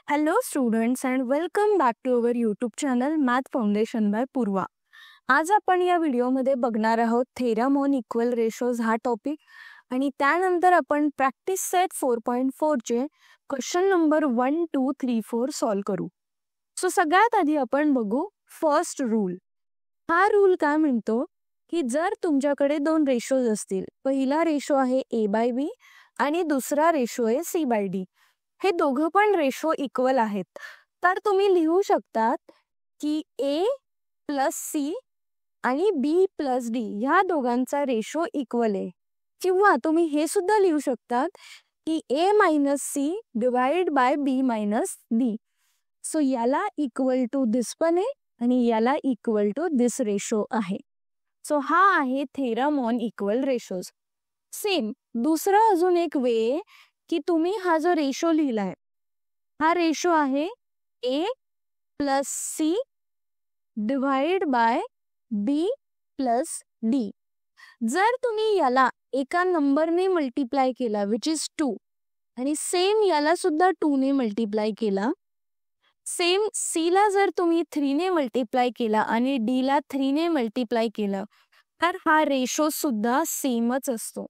Hello, students, and welcome back to our YouTube channel Math Foundation by Purva. आज आपण या व्हिडिओमध्ये बघणार आहोत थेरम ऑन इक्वल रेशोज हा टॉपिक आणि त्यानंतर आपण प्रॅक्टिस सेट 4.4 चे क्वेश्चन नंबर 1, 2, 3, 4 सॉल्व करू. सो सगळ्यात आधी आपण बघू फर्स्ट रूल. हा रूल काय म्हणतो की जर तुमच्याकडे दोन रेशोज असतील, पहिला रेशो आहे a/b आणि दुसरा रेशो आहे c/d. हे दोघं पण रेशो इक्वल आहेत, तर तुम्ही लिहू शकतात की a प्लस सी आणि b प्लस डी ह्या दोघांचा रेशो इक्वल आहे. किंवा तुम्ही हे सुद्धा लिहू शकतात की a minus C divide by b minus D. So याला इक्वल टू दिस पण आहे आणि याला इक्वल टू दिस रेशो आहे. सो हा आहे theorem on equal ratios. Same दुसरा अजून एक वे की तुम्ही हा जो रेशो लिहिलाय हा रेशो आहे a plus C divide by b plus D. जर तुम्ही याला एका नंबरने मल्टिप्लाय केला विच इज 2 आणि सेम याला सुद्धा 2 ने मल्टिप्लाय केला, सेम c ला जर तुम्ही 3 ने मल्टिप्लाय केला आणि d ला 3 ने मल्टिप्लाय केलं तर हा रेशो सुद्धा सेमच असतो.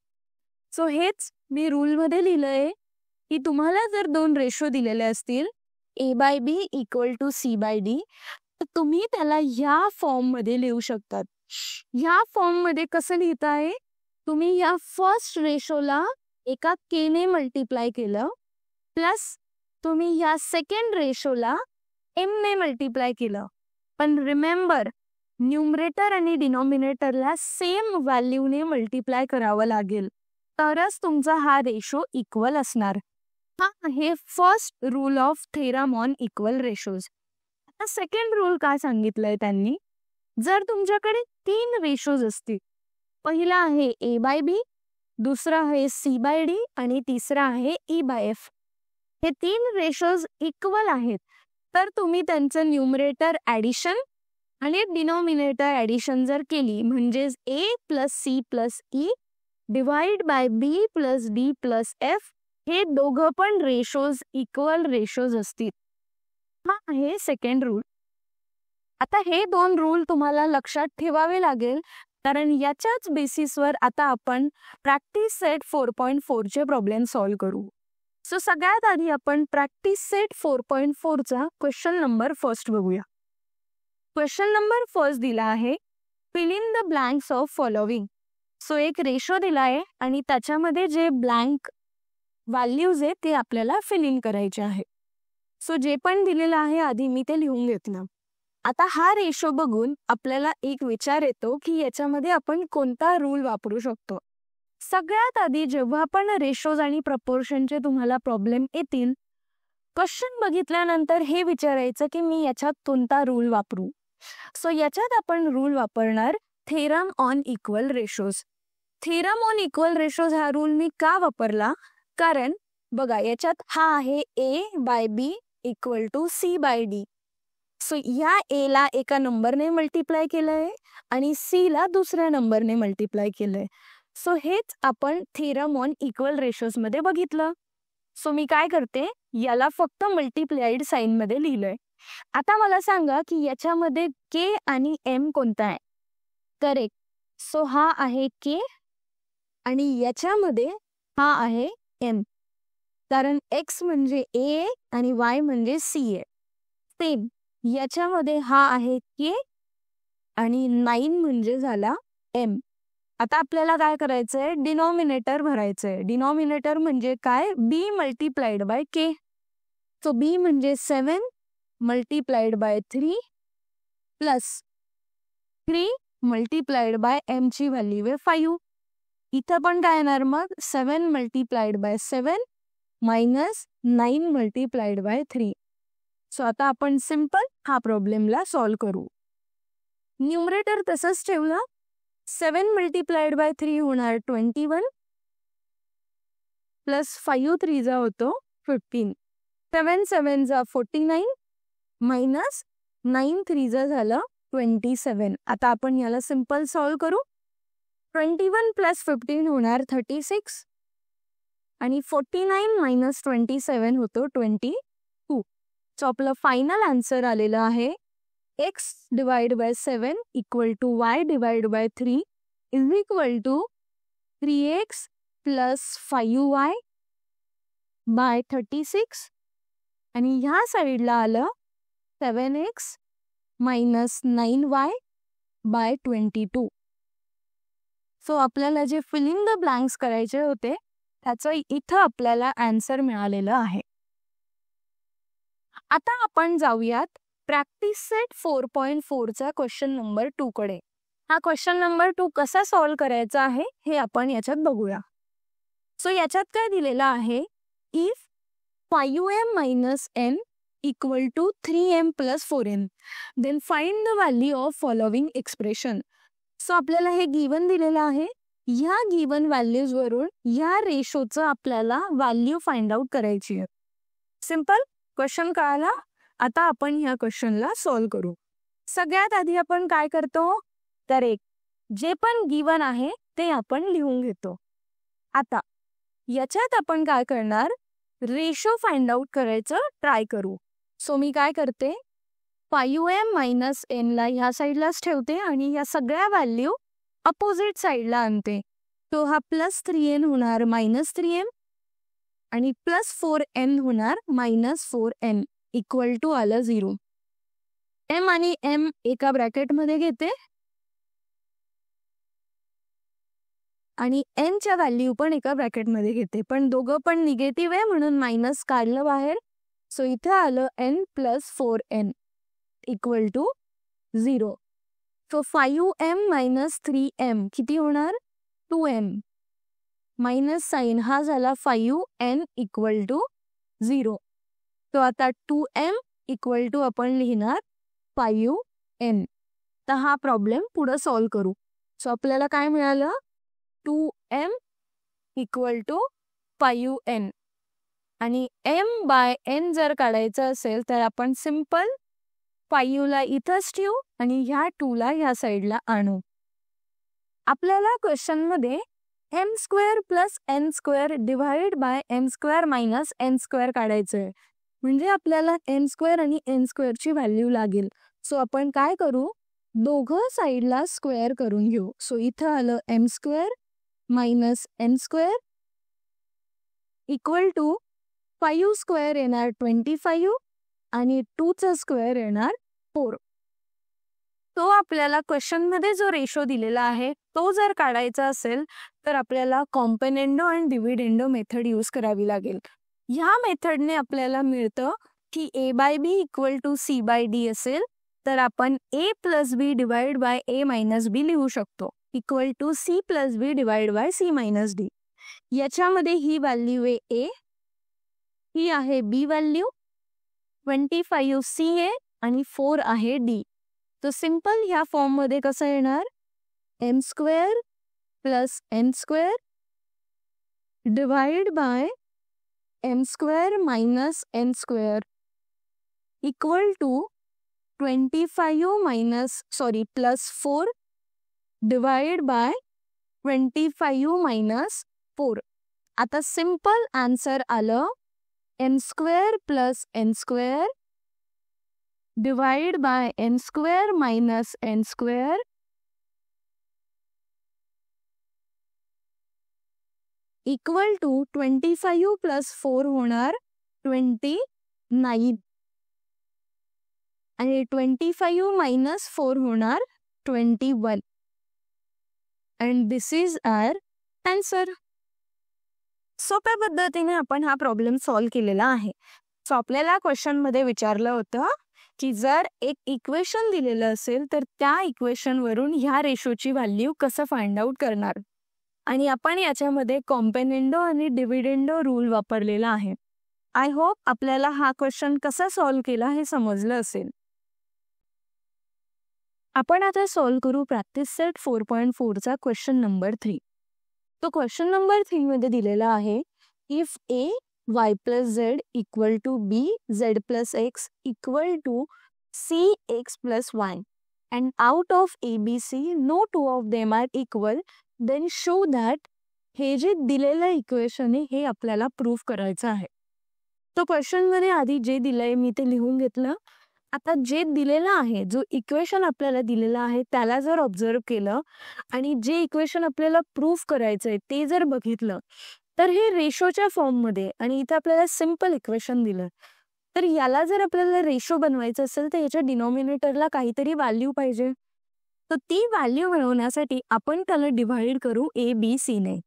सो हेच मी रूल मध्ये लिहिलंय की तुम्हाला जर दोन रेशो दिलेले असतील a/b इक्वल टू c/d तर तुम्ही त्याला ह्या फॉर्म मध्ये लिहू शकतात. ह्या फॉर्म मध्ये कसं लिहिताय, तुम्ही या फर्स्ट रेशोला एका k ने मल्टिप्लाय केलं प्लस तुम्ही या सेकंड रेशोला m ने मल्टिप्लाय केलं. पण रिमेंबर न्यूमरेटर आणि डिनॉमिनेटरला सेम व्हॅल्यूने मल्टिप्लाय करावं लागेल तरच तुमचा हा रेशो इक्वल असणार. हा आहे first rule of theorem on equal ratios. आता सेकंड रूल काय सांगितलंय त्यांनी, जर तुमच्याकडे 3 रेशोज असतील, पहिला आहे a/b, दुसरा आहे c/d आणि तिसरा आहे e/f. हे 3 रेशोज इक्वल आहेत तर तुम्ही त्यांचं न्यूमरेटर ऍडिशन आणि डिनॉमिनेटर ऍडिशन जर केली म्हणजेच a plus C plus E divide by b plus D plus f हे दोघं पण रेशोज इक्वल रेशोज असतील. हा आहे सेकंड रूल. आता हे दोन रूल तुम्हाला लक्षात ठेवावे लागेल कारण याच्याच बेसिसवर आता आपण प्रॅक्टिस सेट 4.4 चे प्रॉब्लेम सॉल्व करू. सो सगळ्यात आधी आपण प्रॅक्टिस सेट 4.4 चा क्वेश्चन नंबर फर्स्ट बघूया. क्वेश्चन नंबर फर्स्ट दिला आहे fill in the blanks of following. So एक रेशो दिला आहे आणि त्याच्यामध्ये जे ब्लँक व्हॅल्यूज आहेत ते आपल्याला फिल इन करायचे आहे. सो जे पण दिलेलं आहे आधी मी ते लिहून घेतलं. आता हा रेशो बघून आपल्याला एक विचार येतो की याच्यामध्ये आपण कोणता रूल वापरू शकतो. सगळ्यात आधी जेव्हा पण रेशोज आणि प्रपोर्शनचे तुम्हाला प्रॉब्लेम येतील, क्वेश्चन बघितल्यानंतर हे विचारायचं की मी याच्यात कोणता रूल वापरू. सो याच्यात आपण रूल वापरणार theorem on equal ratios. Theorem on equal ratios हा रूल मी का वापरला, कारण बघा याच्यात हा आहे a/b equal to c/d. So या a ला एका नंबरने मल्टिप्लाय केलंय आणि c ला दुसऱ्या नंबरने मल्टिप्लाय केलंय. सो हेच आपण थेरम ऑन इक्वल रेशोज मध्ये बघितलं. सो मी काय करते, याला फक्त मल्टिप्लाइड साइन मध्ये लिहिलंय. आता मला सांगा की याच्यामध्ये k आणि m कोणता आहे. करेक्ट. सो हा आहे k आणि याच्यामध्ये हा आहे m, कारण x म्हणजे a आणि y म्हणजे c आहे. सेम याच्यामध्ये हा आहे k आणि 9 म्हणजे झाला m. आता आपल्याला काय करायचंय, डिनॉमिनेटर भरायचंय. डिनॉमिनेटर म्हणजे काय, b multiplied by k. So b म्हणजे 7 multiplied by 3 plus 3 multiplied by m ची व्हॅल्यू आहे 5. इथं पण काय येणार मग, 7 multiplied by 7 minus 9 multiplied by 3. So आता आपण सिंपल हा प्रॉब्लेमला सॉल्व करू. न्यूमरेटर तसंच ठेवला, 7 मल्टिप्लाइड बाय 3 होणार 21 प्लस 5 3 जा होतो 15, 7 7 जा 49 मायनस 9 3 जा झालं 27. आता आपण याला सिंपल सॉल्व करू. 21 प्लस 15 होणार 36 आणि 49 मायनस 27 होतो 22. सो आपलं फायनल आन्सर आलेलं आहे x divide by 7 equal to y divide by 3 is equal to 3x plus 5y by 36 आणि ह्या साईडला आलं 7x minus 9y bye 22. So आपल्याला जे फिलिंग द ब्लँक्स करायचे होते त्याचं इथं आपल्याला आन्सर मिळालेलं आहे. आता आपण जाऊयात प्रॅक्टिस सेट 4.4चा क्वेश्चन नंबर 2 कडे. हा क्वेश्चन नंबर 2 कसा सॉल्व्ह करायचा आहे हे आपण याच्यात बघूया. सो याच्यात काय दिलेलं आहे, if 5m minus n equal to 3m plus 4n then find the value of following expression. So आपल्याला हे गिवन दिलेलं आहे. ह्या गिवन व्हॅल्यूज वरून ह्या रेशोचं आपल्याला व्हॅल्यू फाइंड आउट करायची आहे. सिंपल क्वेश्चन कळाला. आता आपण ह्या क्वेश्चनला सॉल्व्ह करू. सगळ्यात आधी आपण काय करतो, तर एक जे पण गिवन आहे ते आपण लिहून घेतो. आता याच्यात आपण काय करणार, रेशो फाइंड आउट करायचं ट्राय करू. सो मी काय करते, 5m मायनस n ला ह्या साईडलाच ठेवते आणि या सगळ्या व्हॅल्यू अपोजिट साईडला आणते. तो हा प्लस 3n होणार मायनस 3m आणि प्लस 4n होणार मायनस 4n इक्वल टू आलं 0. m आणि m एका ब्रॅकेटमध्ये घेते आणि n च्या व्हॅल्यू पण एका ब्रॅकेटमध्ये घेते, पण दोघं पण निगेटिव्ह आहे म्हणून मायनस काढलं बाहेर. सो इथे आलं n plus 4n equal to 0. So 5m minus 3m किती होणार, 2m मायनस साइन हा झाला 5n इक्वल टू 0. तो आता 2m इक्वल टू आपण लिहिणार 5n. तर हा प्रॉब्लेम पुढे सॉल्व्ह करू. सो आपल्याला काय मिळालं, 2m इक्वल टू 5n आणि m बाय n जर काढायचं असेल तर आपण सिंपल 5 ला इथंच ठेवू आणि ह्या 2 ला ह्या साईडला आणू. आपल्याला क्वेश्चन मध्ये m square plus n square divide by m square minus n square काढायचं आहे. म्हणजे आपल्याला n स्क्वेअर आणि n स्क्वेअरची व्हॅल्यू लागेल. सो आपण काय करू, दोघं साईडला स्क्वेअर करून घेऊ. सो इथं आलं m square minus n square equal to 5 square येणार 25 आणि 2चा स्क्वेअर येणार 4. तो आपल्याला क्वेश्चन मध्ये जो रेशो दिलेला आहे तो जर काढायचा असेल तर आपल्याला कॉम्पोनेंडो आणि डिव्हिडेंडो मेथड यूज करावी लागेल. ह्या मेथडने आपल्याला मिळतं की a by b equal to c by d असेल तर आपण a plus b divide by a minus b लिहू शकतो equal to c plus b divide by c minus d. याच्यामध्ये ही व्हॅल्यू आहे a, ही आहे b व्हॅल्यू, 25 c आहे आणि 4 आहे d. तो सिंपल ह्या फॉर्म मध्ये कसं येणार, m square plus n square divide by m square minus n square equal to 25 minus plus 4 divide by 25 minus 4. आता सिंपल आन्सर आलं m square plus n square divide by n square minus n square equal to 25 plus 4 होणार 29 आणि 25 minus 4 होणार 21. And this is our answer. सोप्या पद्धतीने आपण हा problem solve केलेला आहे. सो आपल्याला क्वेश्चन मध्ये विचारलं होतं की जर एक इक्वेशन दिलेलं असेल तर त्या इक्वेशन वरून ह्या रेशोची व्हॅल्यू कसं फाइंड आउट करणार, आणि आपण याच्यामध्ये कॉम्पोनेंडो आणि डिव्हिडेंडो रूल वापरलेला आहे. आय होप आपल्याला हा क्वेश्चन कसा सॉल्व्ह केला हे समजलं असेल. आपण आता सॉल्व्ह करू प्रॅक्टिस सेट 4.4चा क्वेश्चन नंबर 3. तो क्वेश्चन नंबर 3 मध्ये दिलेला आहे, if a y plus z equal to b z plus x equal to c x plus y and out of ABC no two of them are equal, then show that. हे जे दिलेलं equation आहे हे आपल्याला proof करायचं आहे. तो question मध्ये आधी जे दिलंय मी ते लिहून घेतलं. आता जे दिलेलं आहे, जो इक्वेशन आपल्याला दिलेला आहे त्याला जर ऑब्झर्व केलं आणि जे इक्वेशन आपल्याला प्रूफ करायचंय ते जर बघितलं, तर हे रेशोच्या फॉर्ममध्ये आणि इथे आपल्याला सिंपल इक्वेशन दिलं. तर याला जर आपल्याला रेशो बनवायचं असेल तर याच्या डिनॉमिनेटरला काहीतरी व्हॅल्यू पाहिजे. तर ती व्हॅल्यू मिळवण्यासाठी आपण त्याला डिव्हाइड करू ABC ने.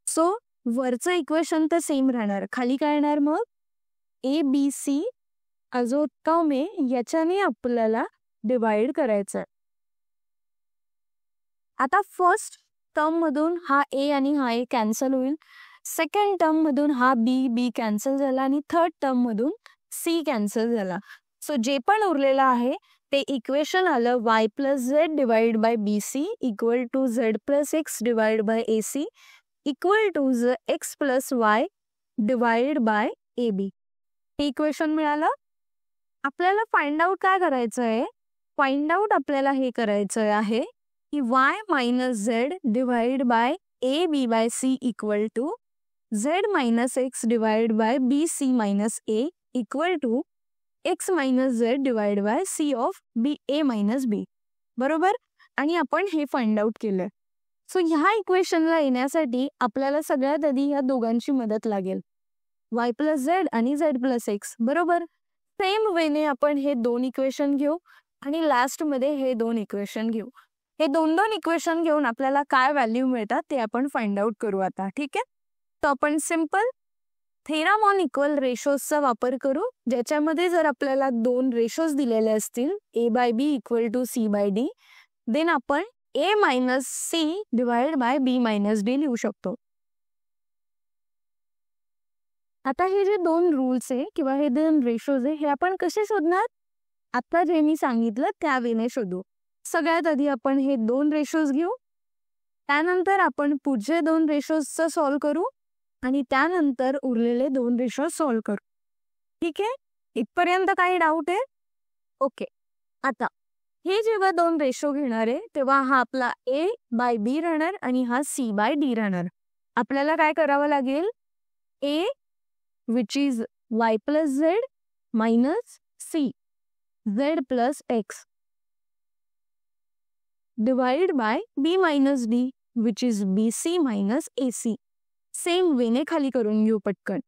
सो वरचं इक्वेशन तर सेम राहणार, खाली काय येणार मग ABC जो टर्म आहे याच्याने आपल्याला डिवाइड करायचं. आता फर्स्ट टर्म मधून हा A आणि हा A कॅन्सल होईल, सेकंड टर्म मधून हा B कॅन्सल झाला आणि थर्ड टर्म मधून C कॅन्सल झाला. सो जे पण उरलेलं आहे ते इक्वेशन आलं y plus Z divide by BC equal to Z plus X divide by AC equal to x plus Y divide by AB. हे इक्वेशन मिळालं. आपल्याला फाइंड आउट काय करायचं आहे, फाइंड आउट आपल्याला हे करायचं आहे की y minus Z divide by AB by C equal to Z minus X divide by BC minus A equal to x minus Z divide by C of A minus B. बरोबर. आणि आपण हे find out केलं. So ह्या इक्वेशनला येण्यासाठी आपल्याला सगळ्यात आधी ह्या दोघांची मदत लागेल, y प्लस झेड आणि z प्लस एक्स. बरोबर. सेम वेने आपण हे दोन इक्वेशन घेऊ आणि लास्ट मध्ये हे दोन इक्वेशन घेऊ. हे दोन इक्वेशन घेऊन आपल्याला काय व्हॅल्यू मिळतात ते आपण फाइंड आउट करू आता. ठीक आहे. तर आपण सिंपल थेरम ऑन इक्वल रेशोजचा वापर करू, ज्याच्यामध्ये जर आपल्याला दोन रेशोज दिलेले असतील A by B equal to C by D, then आपण A minus C divide by B minus D लिहू शकतो. आता हे जे दोन रूल्स आहे किंवा हे दोन रेशोज आहे हे आपण कसे शोधणार, आता जे मी सांगितलं त्या वेने शोधू. सगळ्यात आधी आपण हे दोन रेशोज घेऊ, त्यानंतर आपण पुढचे दोन रेशोजचं सॉल्व करू आणि त्यानंतर उरलेले दोन रेशोज सॉल्व करू. ठीक आहे. इथपर्यंत काही डाऊट आहे? ओके. आता हे जेव्हा दोन रेशो घेणार आहे तेव्हा हा आपला A बाय B राहणार आणि हा C बाय D राहणार. आपल्याला काय करावं लागेल, A which is y plus z minus C z plus x divided by B minus D which is BC minus AC. Same वेने खाली करून घेऊ पटकन.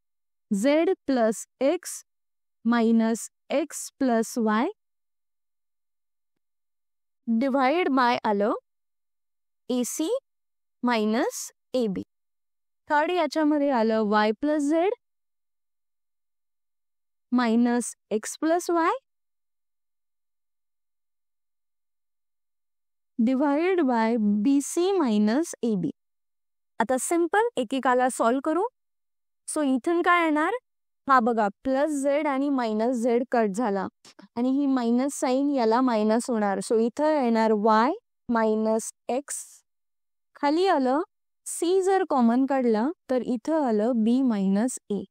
z plus x minus x plus y divide bye आलं AC minus AB. Third याच्यामध्ये आलं y plus Z minus x plus Y divide by BC minus AB. आता simple एकेकाला solve करू. सो इथून काय येणार, हा बघा प्लस झेड आणि मायनस झेड कट झाला आणि ही मायनस साइन याला मायनस होणार. सो इथं येणार y मायनस एक्स, खाली आलं C जर कॉमन काढला तर इथं आलं B मायनस A.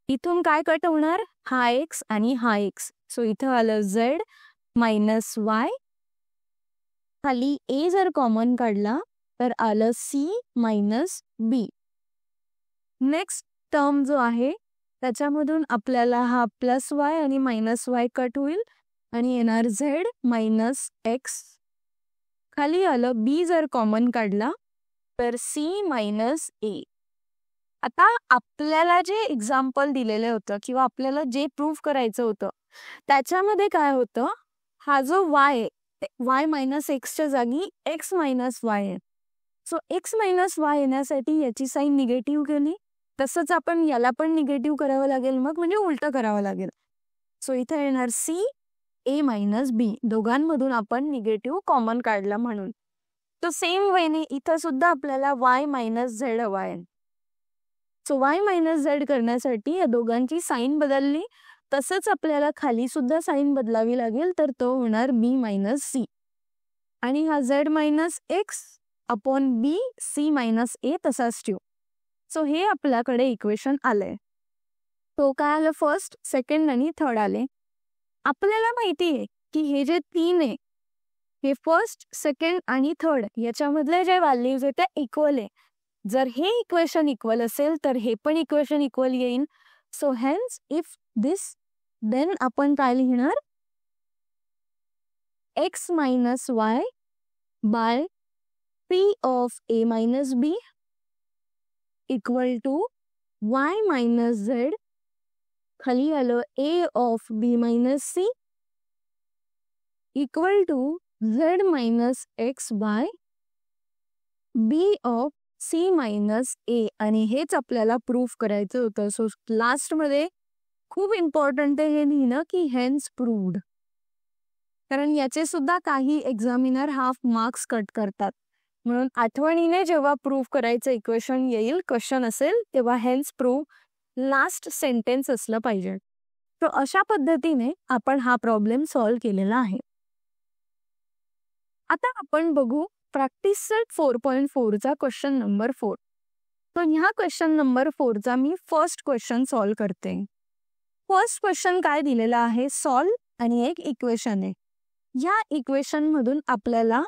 इथून काय कट होणार, हा x आणि हा x. सो इथं आलं z मायनस y, खाली A जर कॉमन काढला तर आलं C minus B. Next term जो आहे त्याच्यामधून आपल्याला हा प्लस वाय आणि मायनस वाय कट होईल आणि येणार z मायनस एक्स, खाली आलं B जर कॉमन काढला तर C मायनस A. आता आपल्याला जे एक्झाम्पल दिलेलं होतं किंवा आपल्याला जे प्रूफ करायचं होतं त्याच्यामध्ये काय होतं, हा जो y आहे y मायनस एक्सच्या जागी x मायनस वाय आहे. सो x मायनस वाय येण्यासाठी याची साईन निगेटिव्ह केली, तसंच आपण याला पण निगेटिव्ह करावं लागेल, मग म्हणजे उलटं करावं लागेल. सो इथं येणार C A मायनस B, दोघांमधून आपण निगेटिव्ह कॉमन काढला म्हणून. तो सेम वेने इथं सुद्धा आपल्याला y मायनस झेड हवा आहे. सो y मायनस झेड करण्यासाठी या दोघांची साईन बदलली, तसंच आपल्याला खाली सुद्धा साईन बदलावी लागेल, तर तो होणार B मायनस C आणि हा z minus x upon B C minus A तसाच ठेवू. सो हे आपल्याकडे इक्वेशन आलंय. तो काय आलं, फर्स्ट सेकंड आणि थर्ड आले. आपल्याला माहिती आहे की हे जे तीन आहे हे फर्स्ट सेकंड आणि थर्ड याच्यामधले जे व्हॅल्यूज आहेत ते इक्वल आहे. जर हे इक्वेशन इक्वल असेल तर हे पण इक्वेशन इक्वल येईल. So hence if this, then आपण काय लिहिणार, x minus y by p of a minus b equal to y minus z, खाली आलं a of b minus c equal to z minus x by b of c minus a. आणि हेच आपल्याला proof करायचं होतं. So लास्टमध्ये खूप important आहे हे लिहिणं की हेन्स प्रूव्ड, कारण याचे सुद्धा काही एक्झामिनर हाफ मार्क्स कट करतात. म्हणून आठवणीने जेव्हा प्रूफ करायचं इक्वेशन येईल, क्वेश्चन असेल, तेव्हा हेन्स प्रूव्ह लास्ट सेंटेन्स असलं पाहिजे. तर अशा पद्धतीने आपण हा प्रॉब्लेम सॉल्व्ह केलेला आहे. आता आपण बघू प्रॅक्टिस सेट 4.4चा क्वेश्चन नंबर 4. तर ह्या क्वेश्चन नंबर 4चा मी फर्स्ट क्वेश्चन सॉल्व्ह करते. फर्स्ट क्वेश्चन काय दिलेला आहे, सॉल्व्ह आणि एक इक्वेशन आहे. या इक्वेशन मधून आपल्याला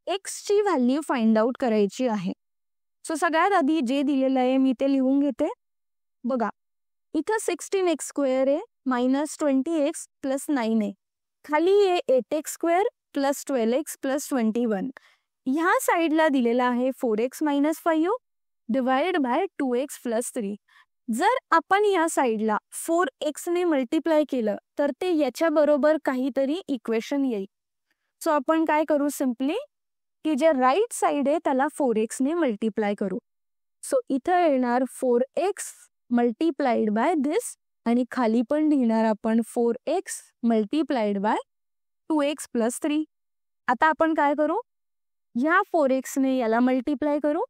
x ची व्हॅल्यू फाइंड आउट करायची आहे. सो सगळ्यात आधी जे दिलेलं आहे मी ते लिहून घेते. बघा, इथं 16x² आहे मायनस 20x प्लस 9 आहे, खाली आहे 8x² प्लस 12x प्लस 21. ह्या साईडला दिलेला आहे 4x minus 5 divide by 2x plus 3. जर आपण या साईडला 4x ने मल्टिप्लाय केलं तर ते याच्या बरोबर काहीतरी इक्वेशन येईल. सो आपण काय करू, सिम्पली की जे राईट साईड आहे त्याला 4x ने मल्टिप्लाय करू. सो इथं येणार 4x मल्टिप्लाइड बाय दिस, आणि खाली पण लिहिणार आपण 4x multiplied by 2x plus 3. आता आपण काय करू, या 4x ने याला मल्टिप्लाय करू,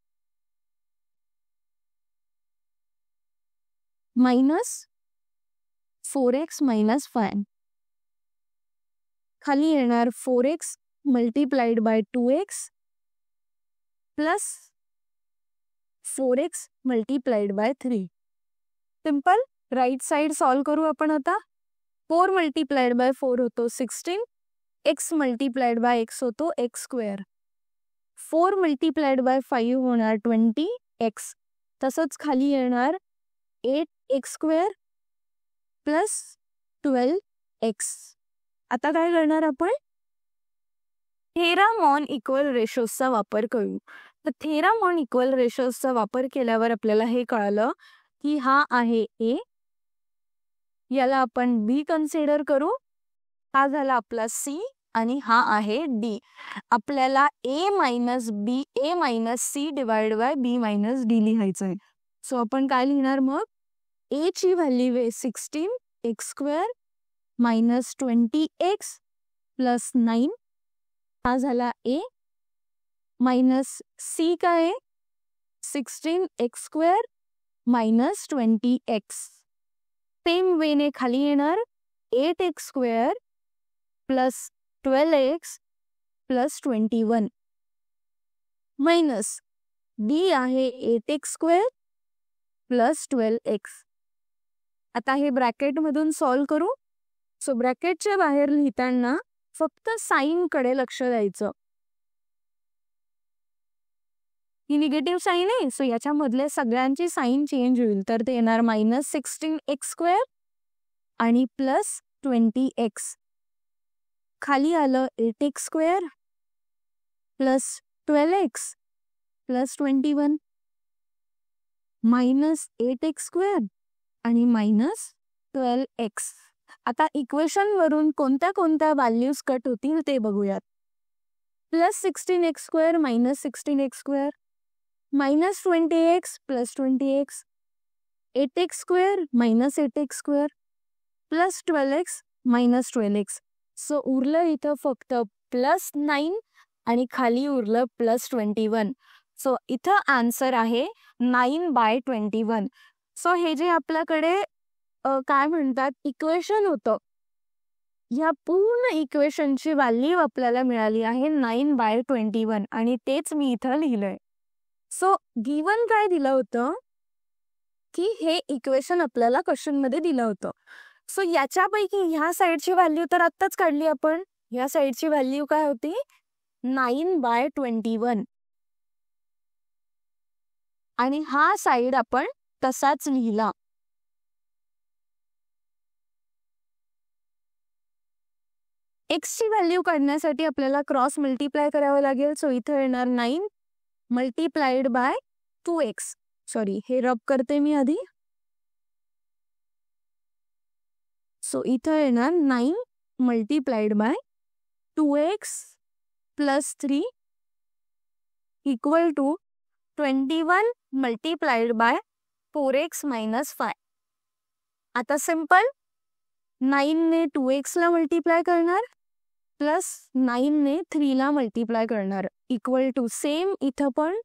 मायनस 4x मायनस 5, खाली येणार 4x multiplied by 2x plus 4x multiplied by 3. Simple. Right side solve करू आपण आता. 4 मल्टिप्लाइड बाय 4 होतो 16, x मल्टिप्लाइड बाय x होतो x², 4 मल्टिप्लाइड बाय 5 होणार 20x, तसंच खाली येणार 8x² प्लस 12x. आता काय करणार आपण, थेरामॉन इक्वल रेशोजचा वापर करू. तर थेरामॉन इक्वल रेशोजचा वापर केल्यावर आपल्याला हे कळलं की हा आहे A, याला आपण B कन्सिडर करू, हा झाला आपला C, आणि हा आहे D. आपल्याला A minus C divide by B minus D लिहायचं आहे. सो आपण काय लिहिणार मग, A ची व्हॅल्यू आहे 16x² मायनस 20x प्लस 9, हा झाला A, मायनस C काय आहे 16x² मायनस 20x. सेम वेने खाली येणार 8x² plus 12x plus 21 minus D आहे 8x² प्लस 12x. आता हे ब्रॅकेट मधून सॉल्व करू. सो ब्रॅकेटच्या बाहेर लिहिताना फक्त साइन कडे लक्ष द्यायचं. ही निगेटिव्ह साइन आहे, सो याच्या मधले सगळ्यांची साइन चेंज होईल. तर ते येणार मायनस 16x² आणि प्लस 20x, खाली आलं 8x² plus 12x plus 21 minus 8x² आणि मायनस 12x. आता इक्वेशन वरून कोणत्या कोणत्या व्हॅल्यूज कट होतील ते बघूयात. Plus 16x² minus 16x², minus 20x plus 20x, 8x² minus 8x² plus 12x minus 12x. So उरलं इथं फक्त प्लस 9 आणि खाली उरलं प्लस 21. सो इथं आन्सर आहे 9/21. सो हे जे आपल्याकडे काय म्हणतात इक्वेशन होतं, या पूर्ण इक्वेशनची व्हॅल्यू आपल्याला मिळाली आहे 9/21, आणि तेच मी इथं लिहिलंय. सो गिवन काय दिलं होतं की हे इक्वेशन आपल्याला क्वेश्चन मध्ये दिलं होतं. सो याच्यापैकी ह्या साईडची व्हॅल्यू तर आत्ताच काढली आपण. ह्या साईडची व्हॅल्यू काय होती 9/21, आणि हा साईड आपण तसाच लिहिला. x ची व्हॅल्यू काढण्यासाठी आपल्याला क्रॉस मल्टिप्लाय करावं लागेल. सो इथं येणार 9 मल्टिप्लाइड बाय 2x. सॉरी, हे रब करते मी आधी. सो इथं येणार 9 multiplied by 2x plus 3 equal to 21 multiplied by 4x minus 5. आता सिंपल 9 ने 2x ला मल्टिप्लाय करणार प्लस 9 ने 3 ला मल्टिप्लाय करणार इक्वल टू सेम इथं पण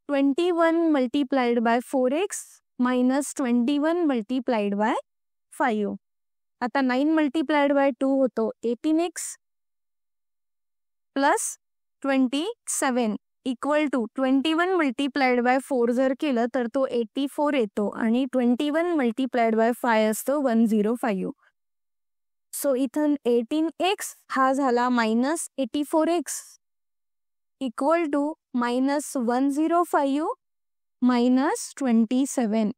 21 multiplied by 4x minus 21 multiplied by 5. आता 9 मल्टिप्लाइड बाय 2 होतो 18x plus 27 equal to 21 multiplied by 4 जर केलं तर तो 84 येतो आणि 21 मल्टिप्लाइड बाय 5 असतो 105. सो इथं 18x हा झाला minus 84x equal to minus 105 minus 27.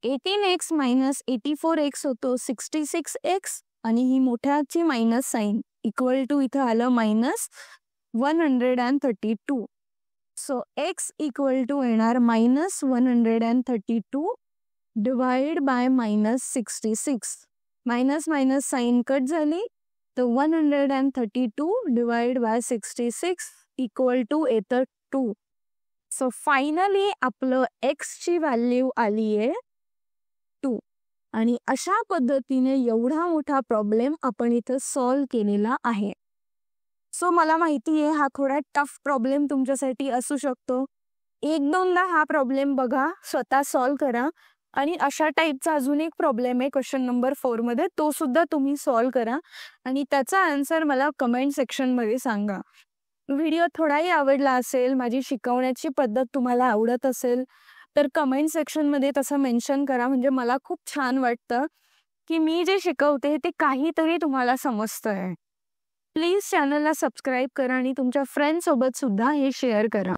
18x minus 84x होतो 66x आणि ही मोठ्याची मायनस साईन इक्वल टू इथं आलं minus 132. So x equal to येणार minus 132 divide by minus 66. Minus minus sign cut झाली तर 132 डिवाइड बाय 66 इक्वल टू येतं 2. सो फायनली आपलं x ची व्हॅल्यू आली आहे 2. आणि अशा पद्धतीने एवढा मोठा प्रॉब्लेम आपण इथं सॉल्व केलेला आहे. सो मला माहिती आहे हा थोडा टफ प्रॉब्लेम तुमच्यासाठी असू शकतो. एक दोनदा हा प्रॉब्लेम बघा, स्वतः सॉल्व करा आणि अशा टाईपचा अजून एक प्रॉब्लेम आहे क्वेश्चन नंबर 4 मध्ये, तो सुद्धा तुम्ही सॉल्व करा आणि त्याचा आन्सर मला कमेंट सेक्शनमध्ये सांगा. व्हिडिओ थोडाही आवडला असेल, माझी शिकवण्याची पद्धत तुम्हाला आवडत असेल तर कमेंट सेक्शनमध्ये तसं मेन्शन करा. म्हणजे मला खूप छान वाटतं की मी जे शिकवते ते काहीतरी तुम्हाला समजतंय. प्लीज चॅनलला सबस्क्राईब करा आणि तुमच्या फ्रेंड्ससोबत सुद्धा हे शेअर करा.